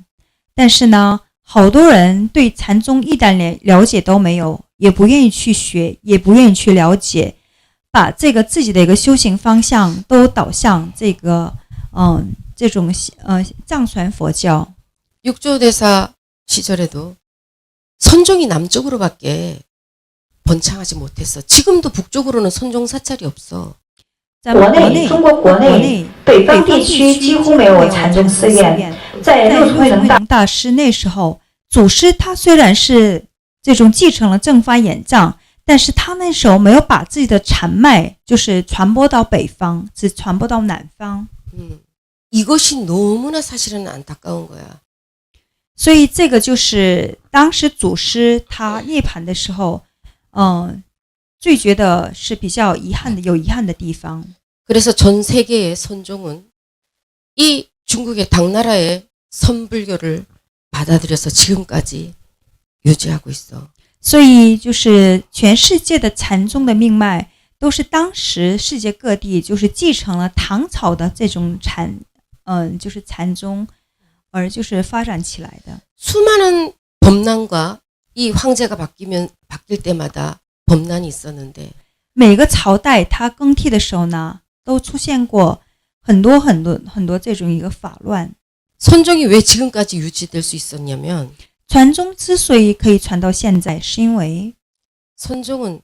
但是呢，好多人对禅宗一点了解都没有，也不愿意去学，也不愿意去了解，把这个自己的一个修行方向都导向这个这种藏传佛教。 육조대사 시절에도 선종이 남쪽으로밖에 번창하지 못했어. 지금도 북쪽으로는 선종 사찰이 없어. 中国国内北方地区几乎没有禅宗寺院。在六祖慧能大师那时候，祖师他虽然是这种继承了正法眼藏，但是他那时候没有把自己的禅脉就是传播到北方，只传播到南方。 이것이 너무나 사실은 안타까운 거야. 所以这个就是当时祖师他涅槃的时候，最觉得是比较遗憾的，有遗憾的地方。 그래서 전 세계의 선종은 이 중국의 당나라의 선불교를 받아들여서 지금까지 유지하고 있어. 所以就是全世界的禅宗的命脉都是当时世界各地就是继承了唐朝的这种就是禅宗而就是发展起来的。 수많은 범난과 이 황제가 바뀔 때마다 범난이 있었는데 每个朝代它更替的时候呢，都出现过很多这种一个法乱。 선종이 왜 지금까지 유지될 수 있었냐면 传宗之所以可以传到现在，是因为 선종은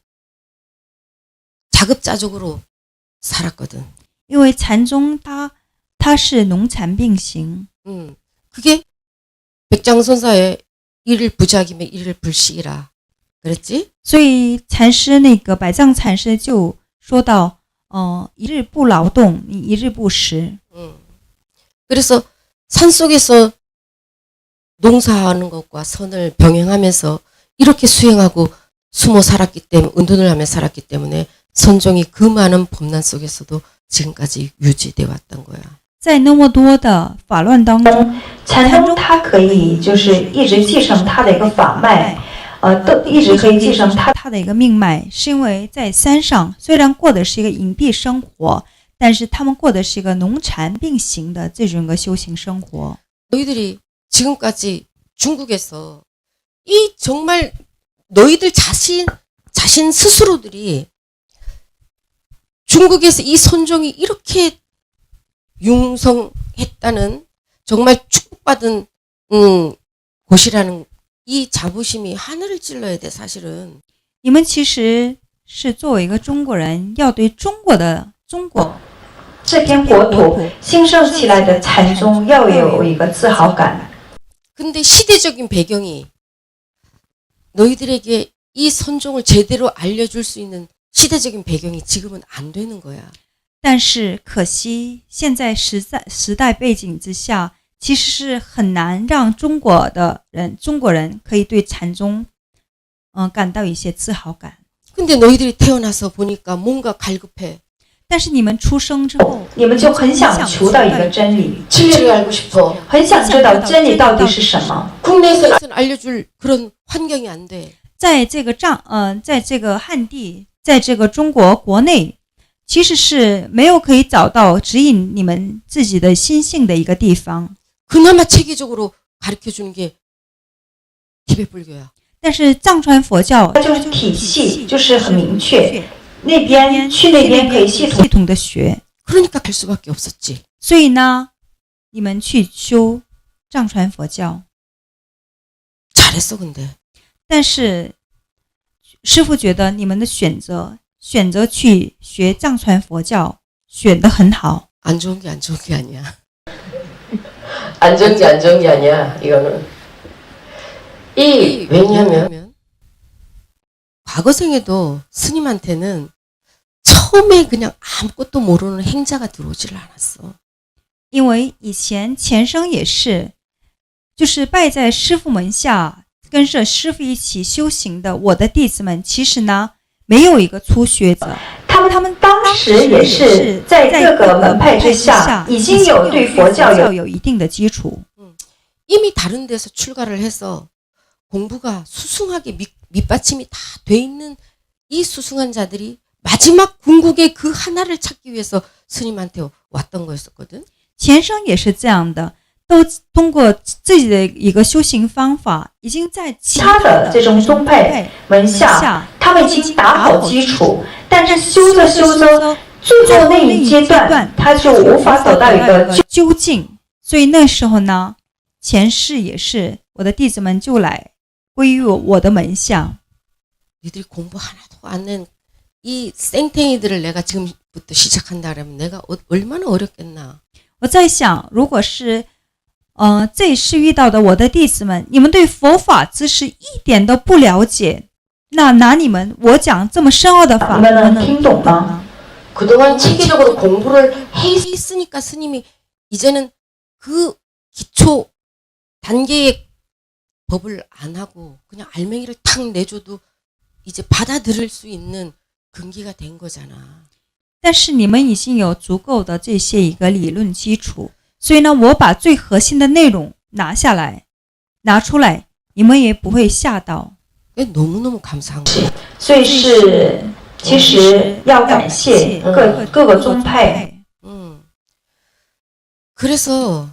자급자족으로 살았거든. 因为禅宗它是农禅并行。 그게 백장선사의 일일 부작이면 일일 불식이라 그랬지? 所以禅师那个百丈禅师就说到，一日不劳动，你一日不食。 그래서 산속에서 농사하는 것과 선을 병행하면서 이렇게 수행하고 숨어 살았기 때문에 은둔을 하며 살았기 때문에 선종이 그 많은 범난 속에서도 지금까지 유지돼 왔던 거야. 在那么多的法乱当中，禅宗它可以就是一直继承它的一个法脉，都一直可以继承它的一个命脉，是因为在山上虽然过的是一个隐蔽生活，但是他们过的是一个农禅并行的这种一个修行生活。 너희들이 지금까지 중국에서 이 정말 너희들 자신 스스로들이 중국에서 이 선종이 이렇게 융성했다는 정말 축복받은 곳이라는 이 자부심이 하늘을 찔러야 돼. 사실은 你们其实是作为一个中国人，要对中国这片国土兴盛起来的禅宗要有一个自豪感。 근데 시대적인 배경이 너희들에게 이 선종을 제대로 알려줄 수 있는 시대적인 배경이 지금은 안 되는 거야. 但是可惜现在时代背景之下，其实是很难让中国人可以对禅宗感到一些自豪感。 근데 너희들이 태어나서 보니까 뭔가 갈급해. 但是你们出生之后，你们就很想求到一个真理， 진리를 알고 싶어. 很想知道真理到底是什么。 국내에서는 알려줄 그런 환경이 안 돼. 在这个汉地，在这个中国国内，其实是没有可以找到指引你们自己的心性的一个地方。 그나마 체계적으로 가르쳐주는 게 티베트 불교야. 但是藏传佛教它就是体系，就是很明确，那边去那边可以系统的学。 그러니까 갈 수밖에 없었지. 所以呢，你们去修藏传佛教， 잘했어 근데. 但是师父觉得你们的选择去学藏传佛教选得很好。 안 좋은 게 안 좋은 게 아니야. 안 좋은 게 아니야. 이거는. 왜냐면 과거 생에도 스님한테는 처음에 그냥 아무것도 모르는 행자가 들어오지를 않았어. 因为以前前生也是，就是拜在师父门下，跟着师父一起修行的我的弟子们，其实呢没有一个初学者。他们当时也是在各个门派之下，已经有对佛教有一定的基础。 이미 다른 데서 출가를 해서 공부가 수승하게 밑받침이 다 돼 있는 이 수승한 자들이 마지막 궁극의 그 하나를 찾기 위해서 스님한테 왔던 거였었거든. 前生也是这样的，都通过自己的一个修行方法，已经在其他的这种宗派门下，他们已经打好基础，但是修着修着，最后那一阶段，他就无法走到一个究竟。所以那时候呢，前世也是我的弟子们就来归于我的门下。 니들이 공부 하나도 안 낸 이 생탱이들을 내가 지금부터 시작한다 그러면 내가 얼마나 어렵겠나. 我在想，如果是这一世遇到的我的弟子们，你们对佛法知识一点都不了解，那拿我讲这么深奥的法，你们能听懂吗？ 그동안 체계적으로 공부를 했으니까 스님이 이제는 그 기초 단계의 법을 안 하고 그냥 알맹이를 탁 내줘도 이제 받아들일 수 있는 근기가 된 거잖아. 但是你们已经有足够的这些一个理论基础，所以呢，我把最核心的内容拿出来，你们也不会吓到。 너무너무 감사한 거야. 所以是其实要感谢各个宗派。 그래서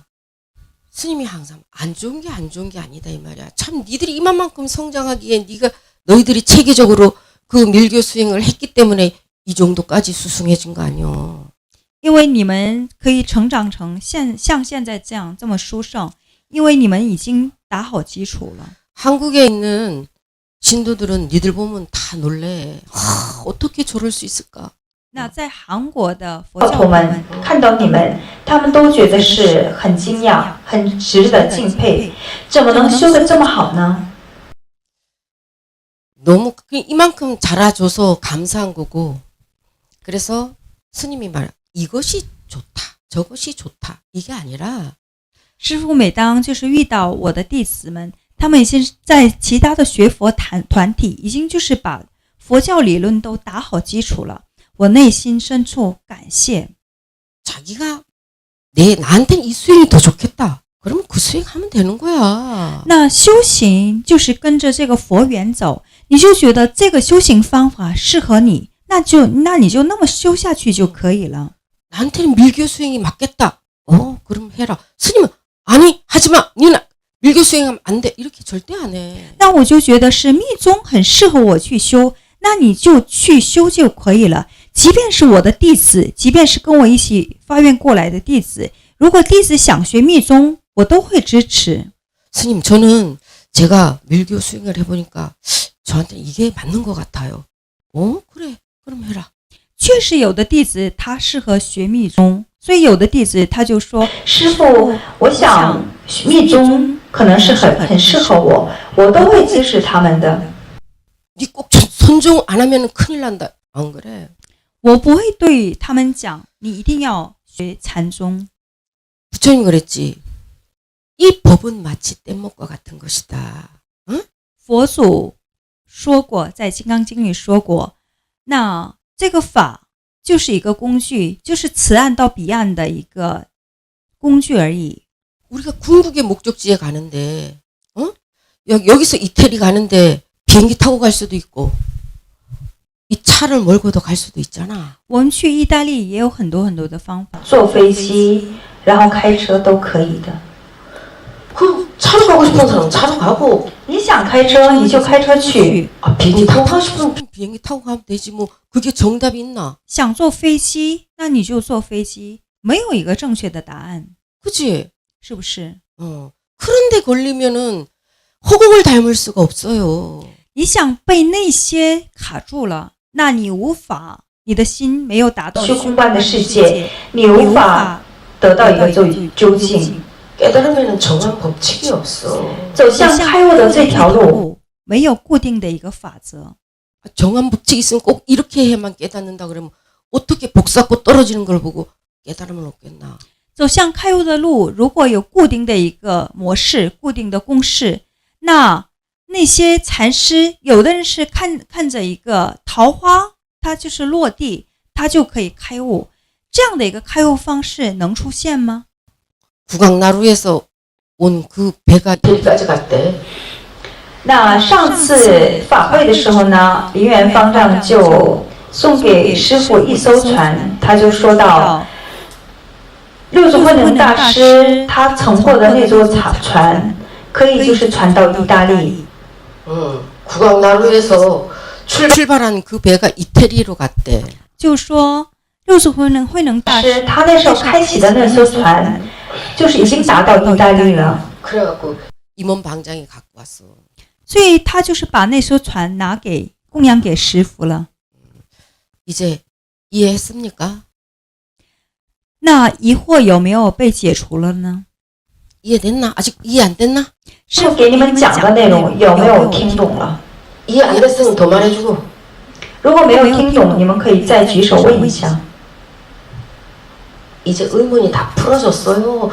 스님이 항상 안 좋은 게 아니다 이 말이야. 참 니들이 이만큼 성장하기에 너희들이 체계적으로 그 밀교 수행을 했기 때문에 이 정도까지 수승해진 거 아니요. 因为你们可以成长成像现在这么殊胜，因为你们已经打好基础了。 한국에 있는 신도들은 니들 보면 다 놀래. 어떻게 저럴 수 있을까? 那在韩国的佛教徒们看到你们，他们都觉得是很惊讶，很值得敬佩。怎么能修得这么好呢？ 너무 이만큼 자라줘서 감사한 거고. 그래서 스님이 말해 이것이 좋다, 저것이 좋다 이게 아니라 师父每当就是遇到我的弟子们，他们已经在其他的学佛团体已经就是把佛教理论都打好基础了。 我内心深处感谢 자기가 나한테는 이 수행이 더 좋겠다. 그러면 그 수행하면 되는 거야. 那修行就是跟着这个佛缘走，你就觉得这个修行方法适合你，那你就那么修下去就可以了。 나한테는 밀교 수행이 맞겠다. 그럼 해라. 스님은 아니 하지마. 니는 밀교 수행하면 안 돼. 이렇게 절대 안 해. 那我就觉得是密宗很适合我去修，那你就去修就可以了。 即便是我的弟子，即便是跟我一起发愿过来的弟子，如果弟子想学密宗，我都会支持。 스님, 저는 제가 밀교 수행을 해보니까 저한테 이게 맞는 것 같아요. 그래, 그럼 해라. 确实有的弟子他适合学密宗，所以有的弟子他就说：“师父，我想密宗可能是很适合我，我都会支持他们的。” 니 꼭 선종 안 하면 큰일 난다. 안 그래? 我不会对他们讲，你一定要学禅宗。 부처님 그랬지. 이 법은 마치 뗏목과 같은 것이다. 응? 佛祖说过，在《金刚经》里说过，那这个法就是一个工具，就是此岸到彼岸的一个工具而已。 우리가 궁극의 목적지에 가는데, 여기서 이태리 가는데 비행기 타고 갈 수도 있고, 이 차를 몰고도 갈 수도 있잖아. 我们去意大利也有很多很多的方法，坐飞机，然后开车都可以的。 그 차로 가고 싶은 사람은 차로 가고, 你想开车，你就开车去。 비행기 타고 가고 싶으면 비행기 타고 가면 되지 뭐. 그게 정답이 있나? 想坐飞机，那你就坐飞机，没有一个正确的答案， 그치? 是不是？ 그런데 걸리면은 허공을 닮을 수가 없어요. 你想被那些卡住了，那你无法，你的心没有达到虚空观的世界，你无法得到一个究竟。 깨달으면 정한 법칙이 없어. 走向开悟的这条路，没有固定的一个法则。 정한 법칙이 있으면 꼭 이렇게 해야만 깨닫는다 그러면 어떻게 복사고 떨어지는 걸 보고 깨달으면 없겠나? 走向开悟的路，如果有固定的一个模式、固定的公式，那些禅师，有的人是看着一个桃花，它就是落地，它就可以开悟。这样的一个开悟方式能出现吗？ 국악나루에서 온 그 배가 여기까지 갔대. 那上次法会的时候呢，林元方丈就送给师父一艘船，他就说到，六祖慧能大师他乘过的那艘船，可以就是传到意大利。 국악나루에서 출발한 그 배가 이태리로 갔대. 就说六祖慧能大师，他那时候开启的那艘船，就是已经达到意大利了。 그래갖고 임원 방장이 갖고 왔어. 所以他就是把那艘船供养给师父了。 이제 이해했습니까? 那疑惑有没有被解除了呢？ 이해됐나? 아직 이해 안 됐나? 师父给你们讲的内容有没有听懂了？ 이해 안 됐으면 더 말해주고. 如果没有听懂，你们可以再举手问一下。 이제 의문이 다 풀어졌어요.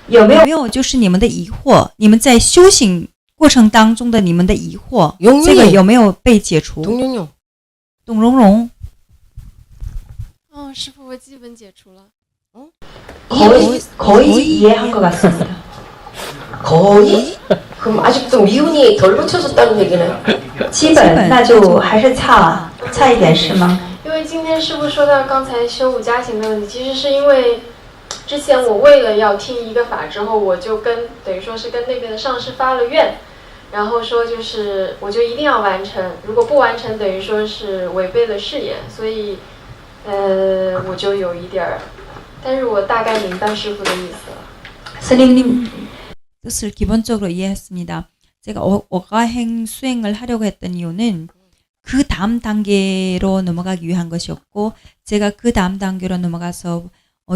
有没有？没有，就是你们的疑惑，你们在修行过程当中的你们的疑惑，这个有没有被解除？ 동룡룡. 董蓉蓉，师父，我基本解除了。 거의 이해한 것 같습니다. 거의? 그럼 아직도 미운이 덜 붙여졌다는 얘기네. 基本那就还是差一点是吗？因为今天师父说到刚才修五加行的问题，其实是因为之前我为了要听一个法之后，我就等于说是跟那边的上师发了愿，然后说就是我就一定要完成，如果不完成等于说是违背了誓言，所以我就有一点儿，但是我大概明白师父的意思了。 스님님 뜻을 기본적으로 이해했습니다. 제가 어가행 수행을 하려고 했던 이유는 그 다음 단계로 넘어가기 위한 것이었고, 제가 그 다음 단계로 넘어가서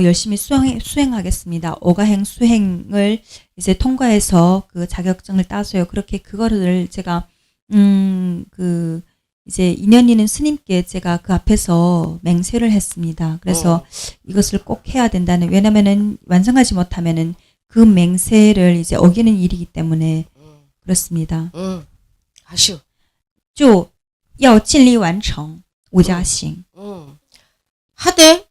열심히 수행하겠습니다. 어가행 수행을 이제 통과해서 그 자격증을 따서요. 그렇게 그거를 제가 이제 인연 있는 스님께 제가 그 앞에서 맹세를 했습니다. 그래서 이것을 꼭 해야 된다는, 왜냐면은 완성하지 못하면은 그 맹세를 이제 어기는 일이기 때문에 그렇습니다. 하시오. 就要尽力完成五加行. 하되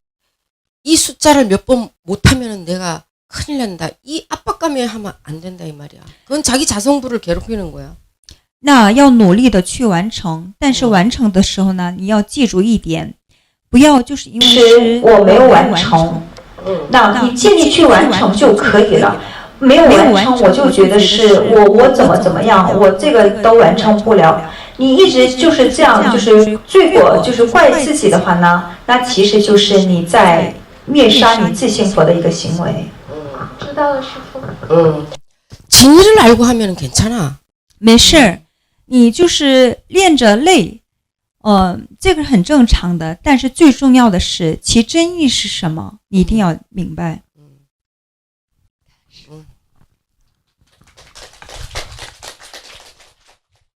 이 숫자를 몇 번 못하면은 내가 큰일 난다. 이 압박감에 하면 안 된다 이 말이야. 그건 자기 자성부를 괴롭히는 거야. 那要努力的去完成，但是完成的时候呢，你要记住一点，不要就是因为是我没有完成，那你尽力去完成就可以了。没有完成，我就觉得是我怎么样，我这个都完成不了。你一直就是这样，就是罪过，就是怪自己的话呢，那其实就是你在灭杀你自性佛的一个行为。知道了，师父。 진리를 알고 하면 괜찮아. 没事，你就是练着累，这个是很正常的。但是最重要的是其真意是什么，你一定要明白。